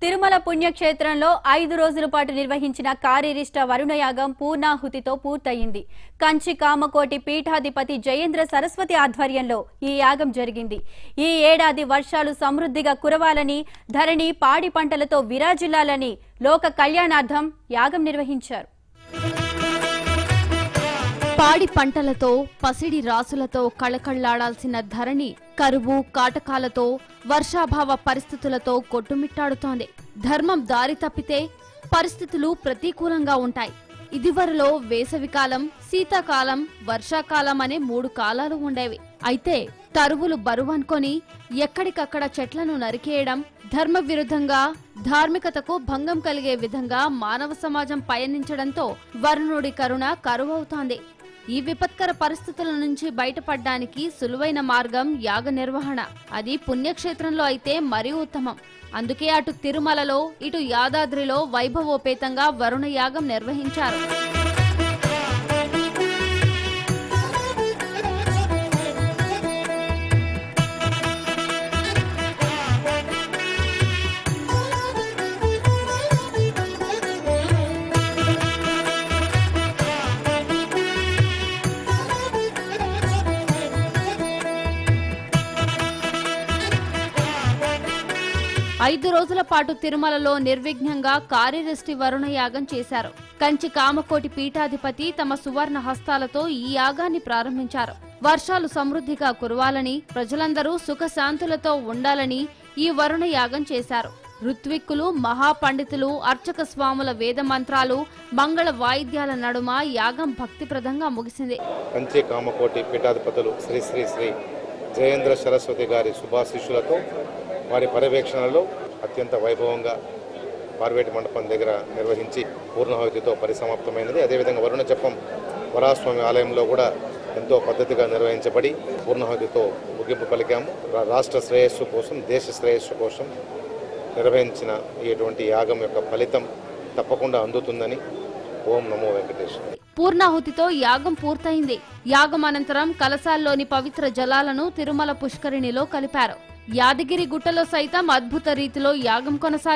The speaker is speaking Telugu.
తిరుమల పుణ్యక్షేత్రంలో 5 రోజుల పాటు నిర్వహించిన కార్యరిష్ట వరుణయాగం పూర్ణాహుతితో పూర్తయింది. కంచి కామకోటి పీఠాధిపతి జయేంద్ర సరస్వతి ఆధ్వర్యంలో ఈ యాగం జరిగింది. ఈ ఏడాది వర్షాలు సమృద్ధిగా కురవాలని, ధరణి పాడి పంటలతో విరాజిల్లాలని లోక కళ్యాణార్థం యాగం నిర్వహించారు. పాడి పంటలతో పసిడి రాసులతో కళకళ్లాడాల్సిన ధరణి కరువు కాటకాలతో వర్షాభావ పరిస్థితులతో కొట్టుమిట్టాడుతోంది. ధర్మం దారి తప్పితే పరిస్థితులు ప్రతికూలంగా ఉంటాయి. ఇదివరలో వేసవికాలం, శీతాకాలం, వర్షాకాలం అనే 3 కాలాలు ఉండేవి. అయితే కరువులు బరువనుకొని ఎక్కడికక్కడ చెట్లను నరికేయడం, ధర్మ విరుద్ధంగా ధార్మికతకు భంగం కలిగే విధంగా మానవ సమాజం పయనించడంతో వరుణుడి కరుణ కరువవుతోంది. ఈ విపత్కర పరిస్థితుల నుంచి బయటపడడానికి సులువైన మార్గం యాగ నిర్వహణ. అది పుణ్యక్షేత్రంలో అయితే మరీ ఉత్తమం. అందుకే అటు తిరుమలలో, ఇటు యాదాద్రిలో వైభవోపేతంగా వరుణ యాగం నిర్వహించారు. ఐదు రోజుల పాటు తిరుమలలో నిర్విఘ్నంగా కార్యరిష్టి వరుణ యాగం చేశారు. కంచి కామకోటి పీఠాధిపతి తమ సువర్ణ హస్తాలతో ఈ యాగాన్ని ప్రారంభించారు. వర్షాలు సమృద్ధిగా కురవాలని, ప్రజలందరూ సుఖశాంతులతో ఉండాలని ఈ వరుణ యాగం చేశారు. ఋత్విక్కులు, మహాపండితులు, అర్చక స్వాముల వేద మంత్రాలు, మంగళ వాయిద్యాల నడుమ యాగం భక్తిప్రదంగా ముగిసింది. కంచి కామకోటి పీఠాధిపతులు శ్రీ శ్రీ శ్రీ జయేంద్ర సరస్వతి గారి శుభాశిష్యులతో వారి పర్యవేక్షణలో అత్యంత వైభవంగా పార్వేటి మండపం దగ్గర నిర్వహించి పూర్ణాహుతితో పరిసమాప్తమైనది. అదేవిధంగా వరుణ జపం వరాస్వామి ఆలయంలో కూడా ఎంతో పద్ధతిగా నిర్వహించబడి పూర్ణాహుతితో ముగింపు పలికాము. రాష్ట్ర శ్రేయస్సు కోసం, దేశ శ్రేయస్సు కోసం నిర్వహించిన ఇటువంటి యాగం యొక్క ఫలితం తప్పకుండా అందుతుందని ఓం నమో వెంకటేశ్వర. పూర్ణాహుతితో యాగం పూర్తయింది. యాగం అనంతరం కలశాల్లోని పవిత్ర జలాలను తిరుమల పుష్కరిణిలో కలిపారు. యాదగిరి గుట్టలో సైతం అద్భుత రీతిలో యాగం కొనసాగింది.